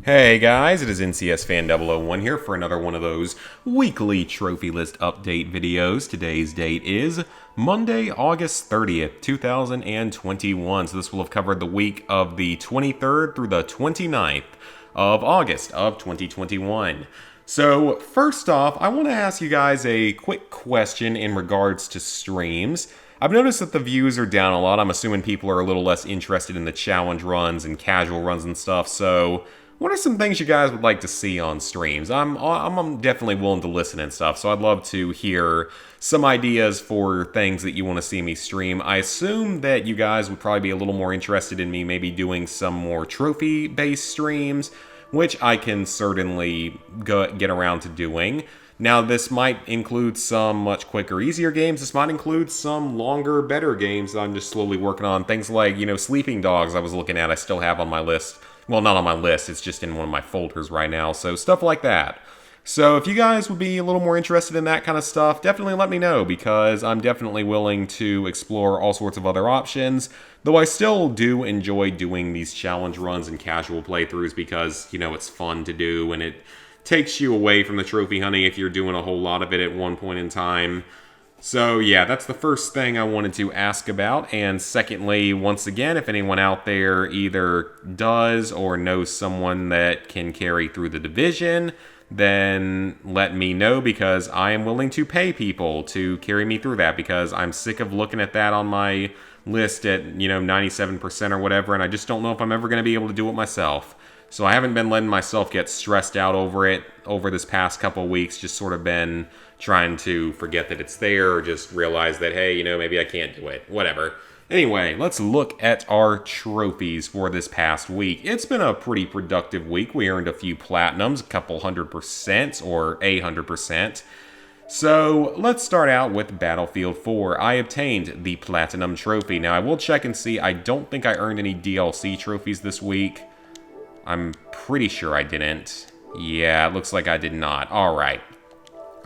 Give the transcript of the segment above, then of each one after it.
Hey guys, it is NCS Fan 001 here for another one of those weekly trophy list update videos. Today's date is Monday, August 30th, 2021. So this will have covered the week of the 23rd through the 29th of August of 2021. So first off, I want to ask you guys a quick question in regards to streams. I've noticed that the views are down a lot. I'm assuming people are a little less interested in the challenge runs and casual runs and stuff, so what are some things you guys would like to see on streams? I'm definitely willing to listen and stuff, so I'd love to hear some ideas for things that you want to see me stream. I assume that you guys would probably be a little more interested in me maybe doing some more trophy-based streams, which I can certainly get around to doing. Now, this might include some much quicker, easier games. This might include some longer, better games that I'm just slowly working on. Things like, Sleeping Dogs I was looking at, I still have on my list. Well, not on my list, it's just in one of my folders right now, so stuff like that. So if you guys would be a little more interested in that kind of stuff, definitely let me know, because I'm definitely willing to explore all sorts of other options, though I still do enjoy doing these challenge runs and casual playthroughs because, it's fun to do, and it takes you away from the trophy hunting if you're doing a whole lot of it at one point in time. So yeah, that's the first thing I wanted to ask about. And secondly, once again, if anyone out there either does or knows someone that can carry through the division, then let me know, because I am willing to pay people to carry me through that, because I'm sick of looking at that on my list at, 97% or whatever, and I just don't know if I'm ever going to be able to do it myself. So I haven't been letting myself get stressed out over it over this past couple weeks, just sort of been trying to forget that it's there, or just realize that, hey, maybe I can't do it. Whatever. Anyway, let's look at our trophies for this past week. It's been a pretty productive week. We earned a few platinums, a couple 100% or 100%. So let's start out with Battlefield 4. I obtained the Platinum Trophy. Now I will check and see. I don't think I earned any DLC trophies this week. I'm pretty sure I didn't. Yeah, it looks like I did not. Alright.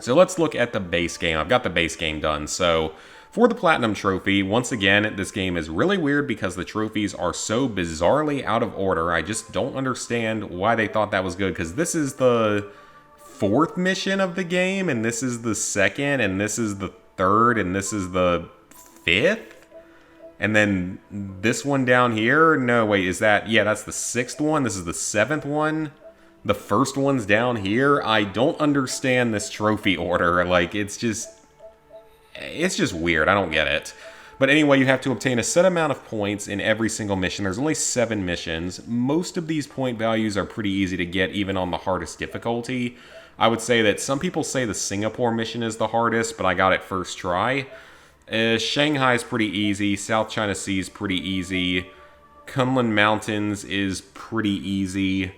So let's look at the base game. I've got the base game done. So for the Platinum Trophy, once again, this game is really weird because the trophies are so bizarrely out of order. I just don't understand why they thought that was good, because this is the 4th mission of the game, and this is the 2nd, and this is the 3rd, and this is the 5th? And then this one down here, no, wait, is that, yeah, that's the 6th one, this is the 7th one? The first one's down here? I don't understand this trophy order, like, it's just weird, I don't get it. But anyway, you have to obtain a set amount of points in every single mission. There's only 7 missions. Most of these point values are pretty easy to get, even on the hardest difficulty. I would say that some people say the Singapore mission is the hardest, but I got it first try. Shanghai is pretty easy. South China Sea is pretty easy. Kunlun Mountains is pretty easy.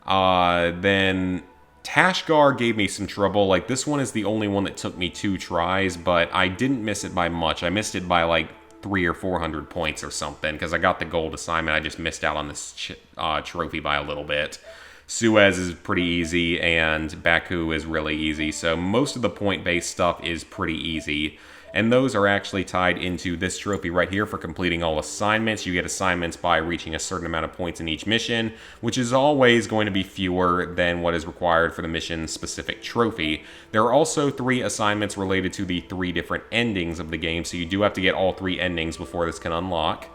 Then Tashgar gave me some trouble. Like, this one is the only one that took me 2 tries, but I didn't miss it by much. I missed it by like 300 or 400 points or something, because I got the gold assignment. I just missed out on this trophy by a little bit. Suez is pretty easy, and Baku is really easy. So most of the point-based stuff is pretty easy. And those are actually tied into this trophy right here for completing all assignments. You get assignments by reaching a certain amount of points in each mission, which is always going to be fewer than what is required for the mission-specific trophy. There are also 3 assignments related to the 3 different endings of the game, so you do have to get all 3 endings before this can unlock.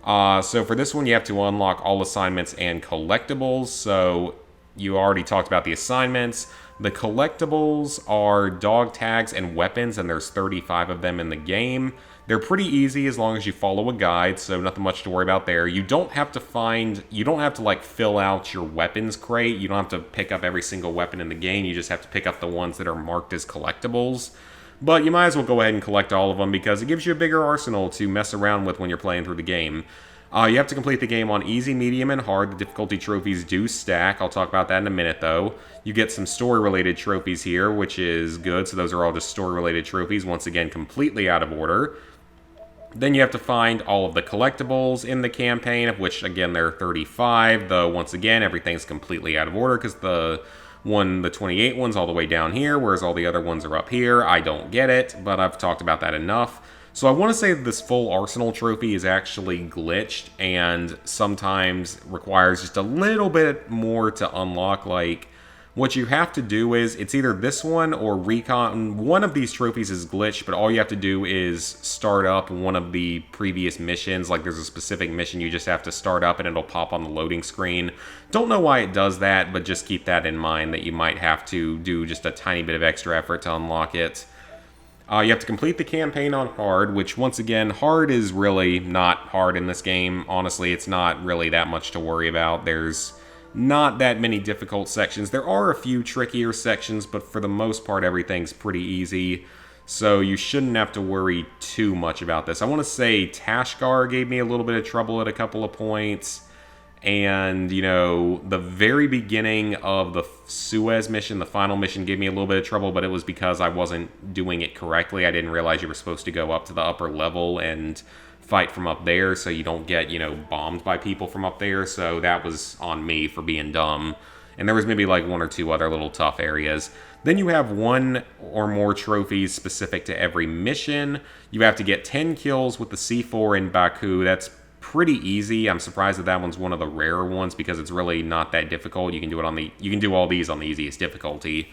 So for this one, you have to unlock all assignments and collectibles. So you already talked about the assignments. The collectibles are dog tags and weapons, and there's 35 of them in the game. They're pretty easy as long as you follow a guide, so nothing much to worry about there. You don't have to like fill out your weapons crate. You don't have to pick up every single weapon in the game. You just have to pick up the ones that are marked as collectibles. But you might as well go ahead and collect all of them, because it gives you a bigger arsenal to mess around with when you're playing through the game. You have to complete the game on easy, medium, and hard. The difficulty trophies do stack. I'll talk about that in a minute, though. You get some story-related trophies here, which is good. So those are all just story-related trophies, once again, completely out of order. Then you have to find all of the collectibles in the campaign, of which, again, there are 35. Though, once again, everything's completely out of order, because the 28 one's all the way down here, whereas all the other ones are up here. I don't get it, but I've talked about that enough. So I want to say that this full arsenal trophy is actually glitched and sometimes requires just a little bit more to unlock. Like, what you have to do is, it's either this one or recon. One of these trophies is glitched, but all you have to do is start up one of the previous missions. Like, there's a specific mission you just have to start up and it'll pop on the loading screen. Don't know why it does that, but just keep that in mind that you might have to do just a tiny bit of extra effort to unlock it. You have to complete the campaign on hard, which, once again, hard is really not hard in this game. Honestly, it's not really that much to worry about. There's not that many difficult sections. There are a few trickier sections, but for the most part, everything's pretty easy. So you shouldn't have to worry too much about this. I want to say Tashgar gave me a little bit of trouble at a couple of points. And, you know, the very beginning of the Suez mission, the final mission, gave me a little bit of trouble, but it was because I wasn't doing it correctly. I didn't realize you were supposed to go up to the upper level and fight from up there so you don't get, you know, bombed by people from up there. So that was on me for being dumb. And there was maybe like one or two other little tough areas. Then you have one or more trophies specific to every mission. You have to get 10 kills with the C4 in Baku. That's pretty easy. I'm surprised that that one's one of the rarer ones because it's really not that difficult. You can do all these on the easiest difficulty.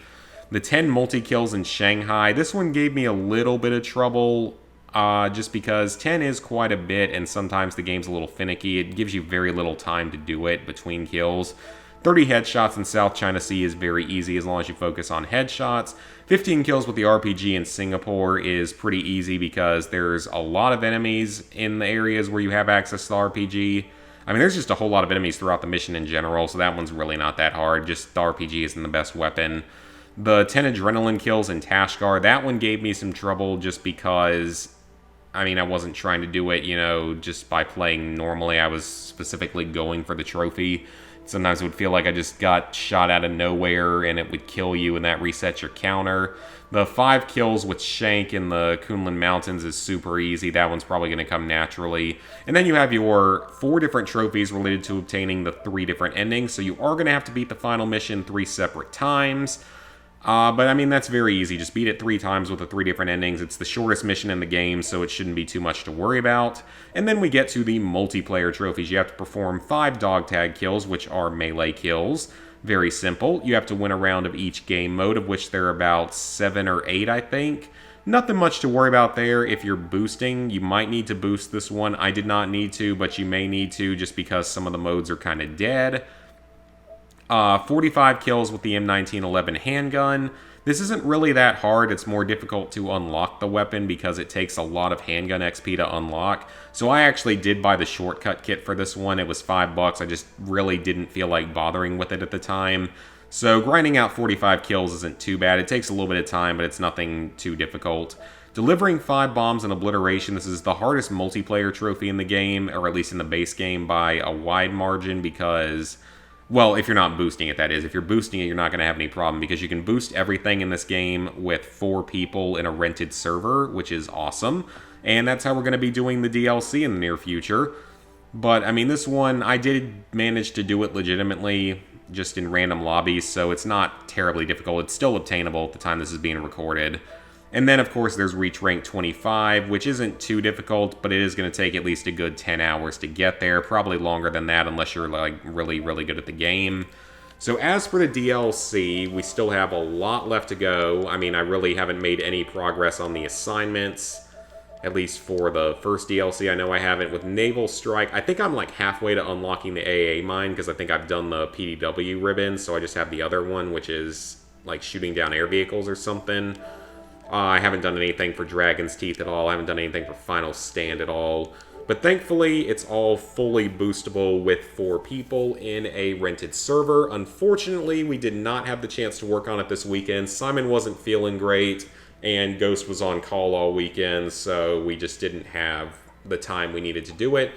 The 10 multi-kills in Shanghai. This one gave me a little bit of trouble just because 10 is quite a bit and sometimes the game's a little finicky. It gives you very little time to do it between kills. 30 headshots in South China Sea is very easy as long as you focus on headshots. 15 kills with the RPG in Singapore is pretty easy because there's a lot of enemies in the areas where you have access to the RPG. I mean, there's just a whole lot of enemies throughout the mission in general, so that one's really not that hard. Just the RPG isn't the best weapon. The 10 adrenaline kills in Tashgar, that one gave me some trouble just because, I mean, I wasn't trying to do it, you know, just by playing normally. I was specifically going for the trophy. Sometimes it would feel like I just got shot out of nowhere and it would kill you and that resets your counter. The 5 kills with Shank in the Kunlun Mountains is super easy. That one's probably going to come naturally. And then you have your 4 different trophies related to obtaining the 3 different endings. So you are going to have to beat the final mission 3 separate times. But I mean, that's very easy. Just beat it 3 times with the 3 different endings. It's the shortest mission in the game, so it shouldn't be too much to worry about. And then we get to the multiplayer trophies. You have to perform 5 dog tag kills, which are melee kills. Very simple. You have to win a round of each game mode, of which there are about 7 or 8, I think. Nothing much to worry about there. If you're boosting, you might need to boost this one. I did not need to, but you may need to just because some of the modes are kind of dead. 45 kills with the M1911 handgun. This isn't really that hard. It's more difficult to unlock the weapon because it takes a lot of handgun XP to unlock. So I actually did buy the shortcut kit for this one. It was $5. I just really didn't feel like bothering with it at the time. So grinding out 45 kills isn't too bad. It takes a little bit of time, but it's nothing too difficult. Delivering 5 bombs and obliteration. This is the hardest multiplayer trophy in the game, or at least in the base game, by a wide margin because, well, if you're not boosting it, that is. If you're boosting it, you're not going to have any problem because you can boost everything in this game with 4 people in a rented server, which is awesome. And that's how we're going to be doing the DLC in the near future. But, I mean, this one, I did manage to do it legitimately just in random lobbies, so it's not terribly difficult. It's still obtainable at the time this is being recorded. And then, of course, there's Reach Rank 25, which isn't too difficult, but it is going to take at least a good 10 hours to get there. Probably longer than that unless you're, like, really, really good at the game. So as for the DLC, we still have a lot left to go. I mean, I really haven't made any progress on the assignments, at least for the first DLC. I know I haven't. With Naval Strike, I think I'm, like, halfway to unlocking the AA mine, because I think I've done the PDW ribbon, so I just have the other one, which is, like, shooting down air vehicles or something. I haven't done anything for Dragon's Teeth at all. I haven't done anything for Final Stand at all. But thankfully, it's all fully boostable with 4 people in a rented server. Unfortunately, we did not have the chance to work on it this weekend. Simon wasn't feeling great, and Ghost was on call all weekend, so we just didn't have the time we needed to do it.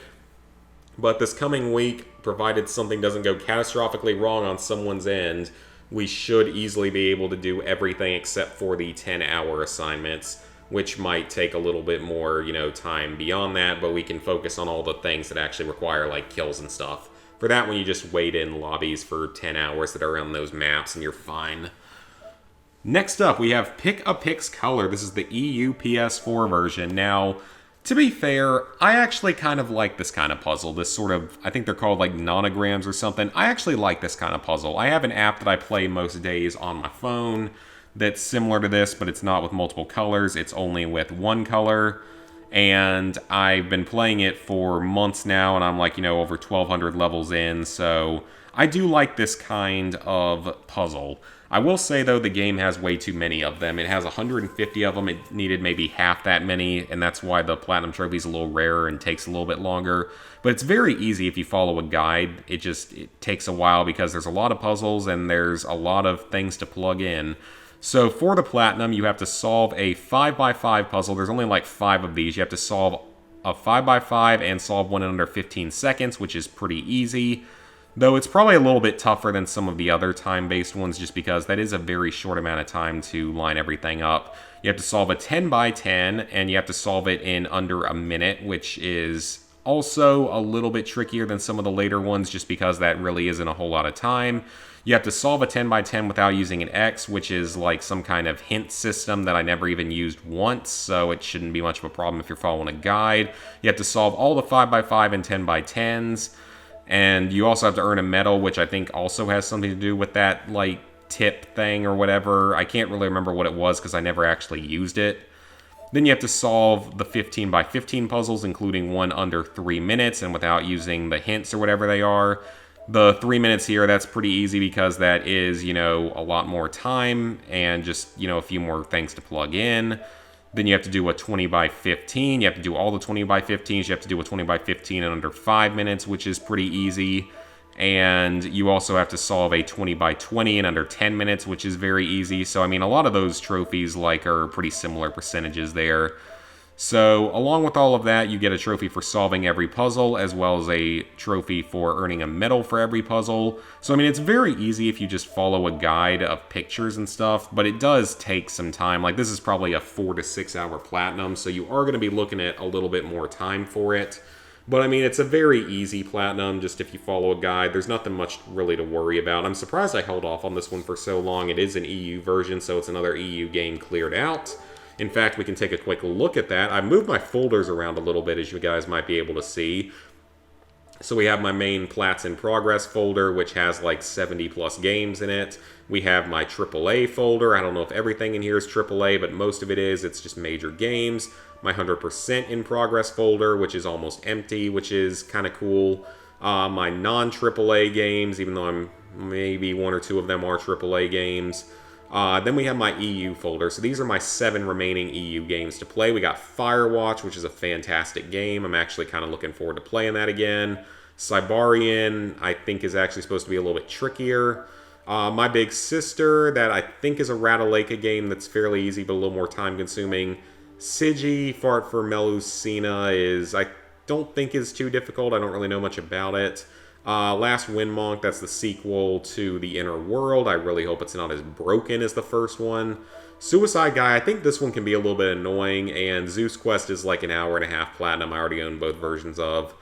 But this coming week, provided something doesn't go catastrophically wrong on someone's end, we should easily be able to do everything except for the 10-hour assignments, which might take a little bit more, you know, time beyond that, but we can focus on all the things that actually require, like, kills and stuff. For that one, you just wait in lobbies for 10 hours that are on those maps, and you're fine. Next up, we have Pick a Pix Color. This is the EU PS4 version. Now, to be fair, I actually kind of like this kind of puzzle. This sort of, I think they're called like nonograms or something. I actually like this kind of puzzle. I have an app that I play most days on my phone that's similar to this, but it's not with multiple colors. It's only with one color. And I've been playing it for months now, and I'm like, over 1,200 levels in, so I do like this kind of puzzle. I will say, though, the game has way too many of them. It has 150 of them. It needed maybe half that many, and that's why the Platinum Trophy is a little rarer and takes a little bit longer. But it's very easy if you follow a guide. It takes a while because there's a lot of puzzles and there's a lot of things to plug in. So for the Platinum, you have to solve a 5x5 puzzle. There's only like 5 of these. You have to solve a 5x5 and solve one in under 15 seconds, which is pretty easy. Though it's probably a little bit tougher than some of the other time-based ones just because that is a very short amount of time to line everything up. You have to solve a 10x10, and you have to solve it in under a minute, which is also a little bit trickier than some of the later ones just because that really isn't a whole lot of time. You have to solve a 10x10 without using an X, which is like some kind of hint system that I never even used once, so it shouldn't be much of a problem if you're following a guide. You have to solve all the 5x5 and 10x10s. And you also have to earn a medal, which I think also has something to do with that, like, tip thing or whatever. I can't really remember what it was because I never actually used it. Then you have to solve the 15x15 puzzles, including one under 3 minutes and without using the hints or whatever they are. The 3 minutes here, that's pretty easy because that is, a lot more time and just, a few more things to plug in. Then you have to do a 20x15. You have to do all the 20x15s. You have to do a 20x15 in under 5 minutes, which is pretty easy. And you also have to solve a 20x20 in under 10 minutes, which is very easy. So, a lot of those trophies are pretty similar percentages there. So, along with all of that, you get a trophy for solving every puzzle, as well as a trophy for earning a medal for every puzzle. So, it's very easy if you just follow a guide of pictures and stuff, but it does take some time. Like, this is probably a 4 to 6 hour platinum, so you are going to be looking at a little bit more time for it. But, it's a very easy platinum, just if you follow a guide. There's nothing much really to worry about. I'm surprised I held off on this one for so long. It is an EU version, so it's another EU game cleared out. In fact, we can take a quick look at that. I moved my folders around a little bit, as you guys might be able to see. So we have my main Plats in Progress folder, which has like 70 plus games in it. We have my AAA folder. I don't know if everything in here is AAA, but most of it is. It's just major games. My 100% in Progress folder, which is almost empty, which is kind of cool. My non-AAA games, even though maybe 1 or 2 of them are AAA games. Then we have my EU folder. So these are my 7 remaining EU games to play. We got Firewatch, which is a fantastic game. I'm actually kind of looking forward to playing that again. Cybarian, I think, is actually supposed to be a little bit trickier. My Big Sister, that I think is a Rataleka game that's fairly easy but a little more time-consuming. Sigi, Fart for Melusina, I don't think is too difficult. I don't really know much about it. Last Wind Monk, that's the sequel to The Inner World. I really hope it's not as broken as the first one. Suicide Guy, I think this one can be a little bit annoying, and Zeus Quest is like an hour and a half platinum. I already own both versions of.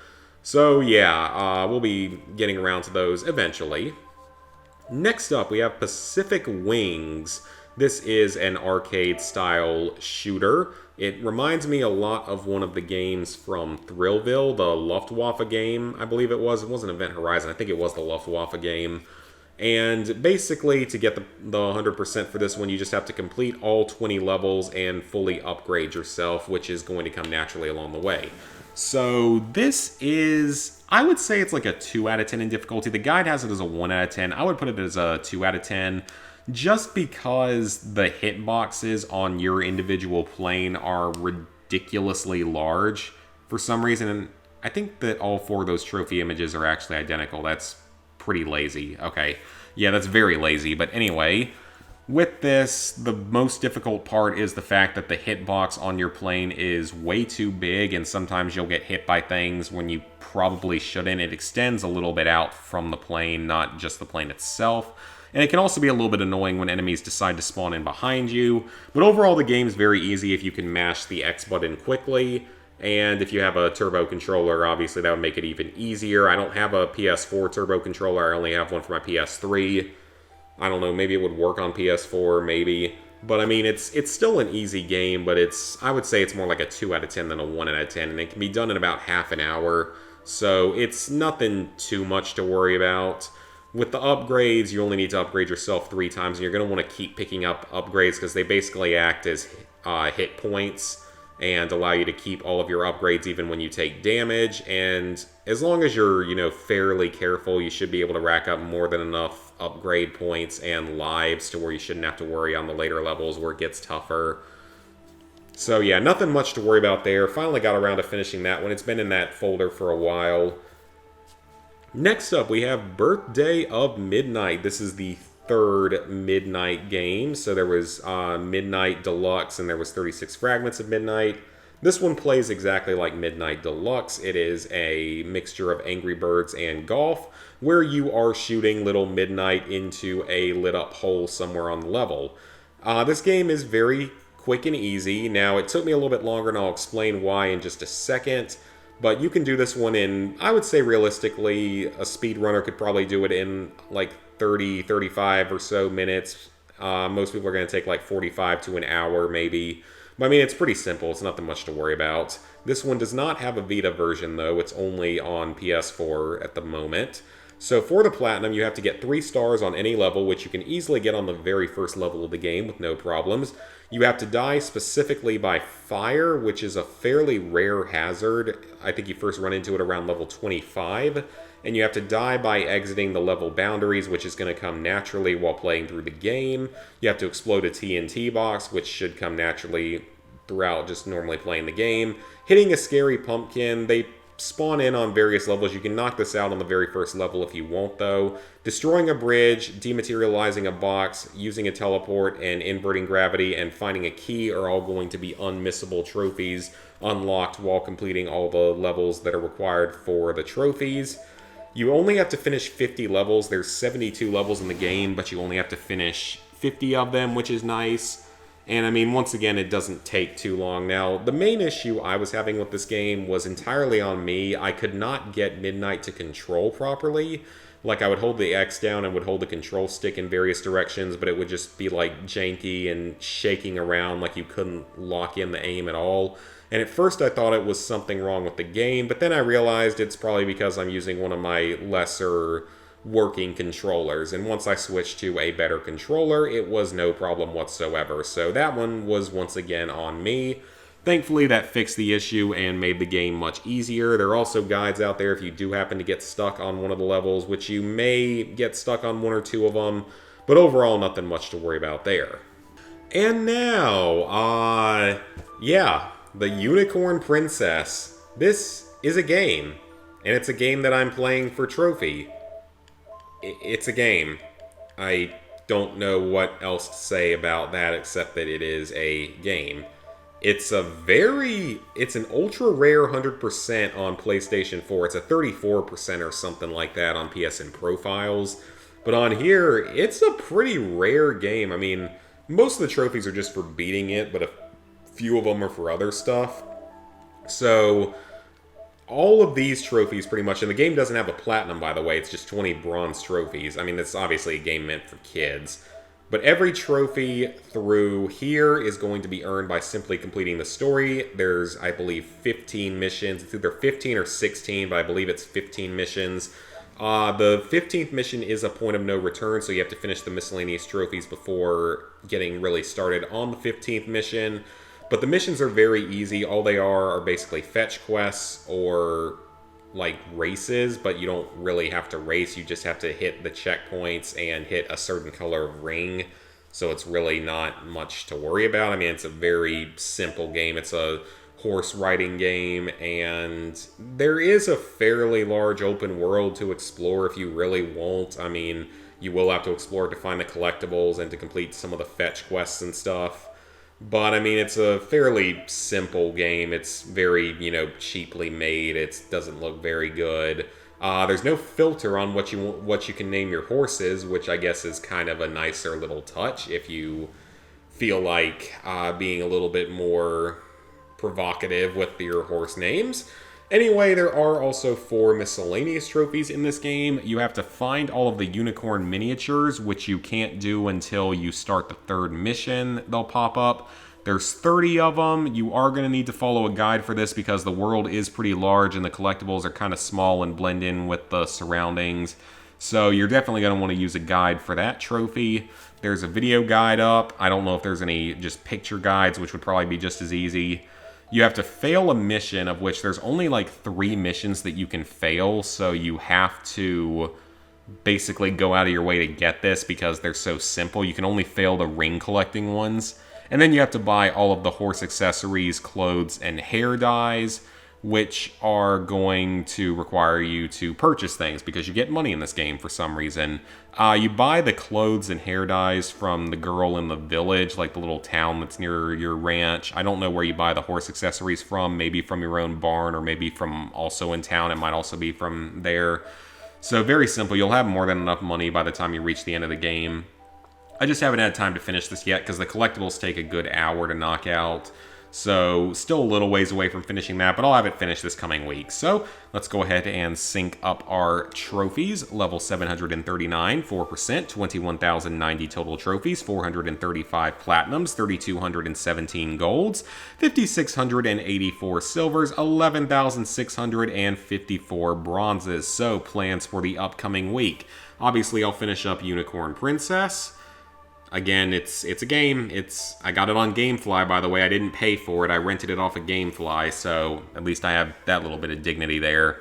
So yeah, we'll be getting around to those eventually. Next up, we have Pacific Wings. This is an arcade-style shooter. It reminds me a lot of one of the games from Thrillville, the Luftwaffe game, I believe it was. It wasn't Event Horizon. I think it was the Luftwaffe game. And basically, to get the 100% for this one, you just have to complete all 20 levels and fully upgrade yourself, which is going to come naturally along the way. So this is, I would say it's like a 2 out of 10 in difficulty. The guide has it as a 1 out of 10. I would put it as a 2 out of 10. Just because the hitboxes on your individual plane are ridiculously large for some reason. And I think that all 4 of those trophy images are actually identical. That's pretty lazy. Okay, yeah, that's very lazy. But anyway, with this, the most difficult part is the fact that the hitbox on your plane is way too big, and sometimes you'll get hit by things when you probably shouldn't. It extends a little bit out from the plane, not just the plane itself. And it can also be a little bit annoying when enemies decide to spawn in behind you. But overall, the game's very easy if you can mash the X button quickly. And if you have a turbo controller, obviously that would make it even easier. I don't have a PS4 turbo controller. I only have one for my PS3. I don't know, maybe it would work on PS4, maybe. But I mean, it's still an easy game, but I would say it's more like a 2 out of 10 than a 1 out of 10, and it can be done in about half an hour. So it's nothing too much to worry about. With the upgrades, you only need to upgrade yourself 3 times, and you're going to want to keep picking up upgrades because they basically act as hit points and allow you to keep all of your upgrades even when you take damage. And as long as you're, fairly careful, you should be able to rack up more than enough upgrade points and lives to where you shouldn't have to worry on the later levels where it gets tougher. So yeah, nothing much to worry about there. Finally got around to finishing that one. It's been in that folder for a while. Next up, we have Birthday of Midnight. This is the third Midnight game. So there was Midnight Deluxe, and there was 36 Fragments of Midnight. This one plays exactly like Midnight Deluxe. It is a mixture of Angry Birds and golf, where you are shooting little Midnight into a lit-up hole somewhere on the level. This game is very quick and easy. Now, it took me a little bit longer, and I'll explain why in just a second. But you can do this one in, I would say realistically, a speedrunner could probably do it in like 30, 35 or so minutes. Most people are going to take like 45 to an hour maybe. But I mean, it's pretty simple. It's nothing much to worry about. This one does not have a Vita version though. It's only on PS4 at the moment. So for the Platinum, you have to get 3 stars on any level, which you can easily get on the very first level of the game with no problems. You have to die specifically by fire, which is a fairly rare hazard. I think you first run into it around level 25. And you have to die by exiting the level boundaries, which is going to come naturally while playing through the game. You have to explode a TNT box, which should come naturally throughout just normally playing the game. Hitting a scary pumpkin. They spawn in on various levels. You can knock this out on the very first level if you want, though. Destroying a bridge, dematerializing a box, using a teleport, and inverting gravity, and finding a key are all going to be unmissable trophies unlocked while completing all the levels that are required for the trophies. You only have to finish 50 levels. There's 72 levels in the game, but you only have to finish 50 of them, which is nice. And I mean, once again, it doesn't take too long. Now, the main issue I was having with this game was entirely on me. I could not get Midnight to control properly. Like, I would hold the X down and would hold the control stick in various directions, but it would just be, like, janky and shaking around like you couldn't lock in the aim at all. And at first I thought it was something wrong with the game, but then I realized it's probably because I'm using one of my lesser working controllers, and once I switched to a better controller, it was no problem whatsoever. So that one was once again on me. Thankfully, that fixed the issue and made the game much easier. There are also guides out there if you do happen to get stuck on one of the levels, which you may get stuck on 1 or 2 of them, but overall, nothing much to worry about there. And now, the Unicorn Princess. This is a game, and it's a game that I'm playing for trophy. It's a game. I don't know what else to say about that except that it is a game. It's an ultra rare 100% on PlayStation 4. It's a 34% or something like that on PSN profiles. But on here, it's a pretty rare game. I mean, most of the trophies are just for beating it, but a few of them are for other stuff. So all of these trophies pretty much, and the game doesn't have a platinum, by the way, it's just 20 bronze trophies. I mean, it's obviously a game meant for kids. But every trophy through here is going to be earned by simply completing the story. There's, I believe, 15 missions. It's either 15 or 16, but I believe it's 15 missions. The 15th mission is a point of no return, so you have to finish the miscellaneous trophies before getting really started on the 15th mission. But the missions are very easy. All they are basically fetch quests or like races, but you don't really have to race. You just have to hit the checkpoints and hit a certain color of ring. So it's really not much to worry about. I mean, it's a very simple game. It's a horse riding game, and there is a fairly large open world to explore if you really want. I mean, you will have to explore to find the collectibles and to complete some of the fetch quests and stuff. But, I mean, it's a fairly simple game. It's very, cheaply made. It doesn't look very good. There's no filter on what you can name your horses, which I guess is kind of a nicer little touch if you feel like being a little bit more provocative with your horse names. Anyway, there are also 4 miscellaneous trophies in this game. You have to find all of the unicorn miniatures, which you can't do until you start the 3rd mission. They'll pop up. There's 30 of them. You are going to need to follow a guide for this because the world is pretty large and the collectibles are kind of small and blend in with the surroundings. So you're definitely going to want to use a guide for that trophy. There's a video guide up. I don't know if there's any just picture guides, which would probably be just as easy. You have to fail a mission, of which there's only like 3 missions that you can fail, so you have to basically go out of your way to get this because they're so simple. You can only fail the ring collecting ones. And then you have to buy all of the horse accessories, clothes, and hair dyes, which are going to require you to purchase things because you get money in this game for some reason. You buy the clothes and hair dyes from the girl in the village, like the little town that's near your ranch. I don't know where you buy the horse accessories from, maybe from your own barn or maybe from also in town. It might also be from there. So very simple. You'll have more than enough money by the time you reach the end of the game. I just haven't had time to finish this yet because the collectibles take a good hour to knock out. So still a little ways away from finishing that, but I'll have it finished this coming week. So let's go ahead and sync up our trophies. Level 739, 4%, 21,090 total trophies, 435 platinums, 3,217 golds, 5,684 silvers, 11,654 bronzes. So plans for the upcoming week. Obviously, I'll finish up Unicorn Princess. Again, it's a game. I got it on GameFly, by the way. I didn't pay for it. I rented it off of GameFly, so at least I have that little bit of dignity there.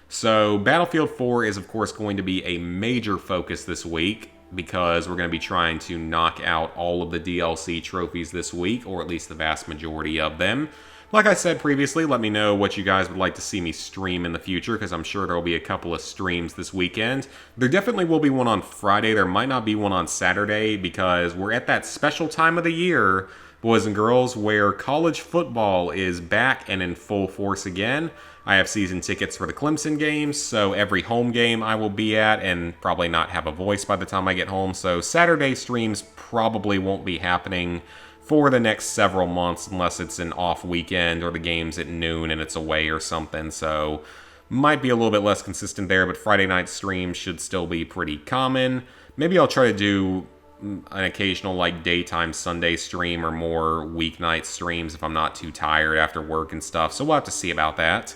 So Battlefield 4 is, of course, going to be a major focus this week because we're going to be trying to knock out all of the DLC trophies this week, or at least the vast majority of them. Like I said previously, let me know what you guys would like to see me stream in the future, because I'm sure there will be a couple of streams this weekend. There definitely will be one on Friday. There might not be one on Saturday, because we're at that special time of the year, boys and girls, where college football is back and in full force again. I have season tickets for the Clemson games, so every home game I will be at and probably not have a voice by the time I get home. So Saturday streams probably won't be happening for the next several months unless it's an off weekend or the game's at noon and it's away or something. So might be a little bit less consistent there, but Friday night streams should still be pretty common. Maybe I'll try to do an occasional like daytime Sunday stream or more weeknight streams if I'm not too tired after work and stuff. So we'll have to see about that.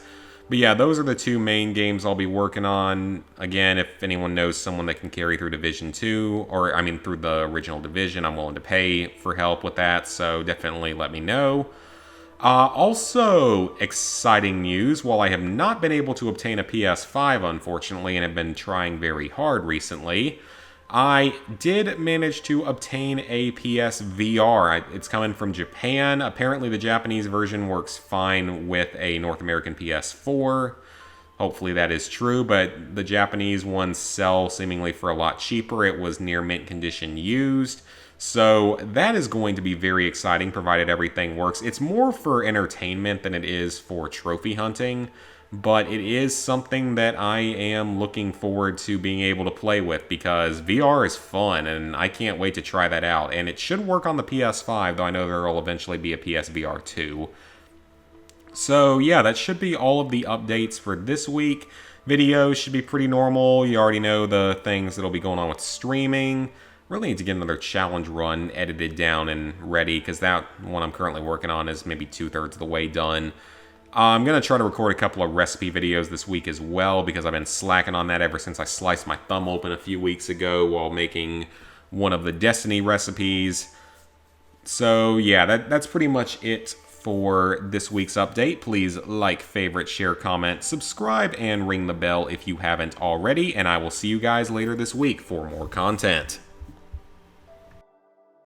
But yeah, those are the 2 main games I'll be working on. Again, if anyone knows someone that can carry through Division 2, or I mean through the original Division, I'm willing to pay for help with that, so definitely let me know. Also, exciting news, while I have not been able to obtain a PS5, unfortunately, and have been trying very hard recently, I did manage to obtain a PSVR. It's coming from Japan. Apparently the Japanese version works fine with a North American PS4. Hopefully that is true, but the Japanese ones sell seemingly for a lot cheaper. It was near mint condition used. So that is going to be very exciting, provided everything works. It's more for entertainment than it is for trophy hunting, but it is something that I am looking forward to being able to play with because VR is fun and I can't wait to try that out. And it should work on the PS5, though I know there will eventually be a PSVR 2. So yeah, that should be all of the updates for this week. Videos should be pretty normal. You already know the things that'll be going on with streaming. Really need to get another challenge run edited down and ready because that one I'm currently working on is maybe 2/3 of the way done. I'm going to try to record a couple of recipe videos this week as well because I've been slacking on that ever since I sliced my thumb open a few weeks ago while making one of the Destiny recipes. So yeah, that's pretty much it for this week's update. Please like, favorite, share, comment, subscribe, and ring the bell if you haven't already, and I will see you guys later this week for more content.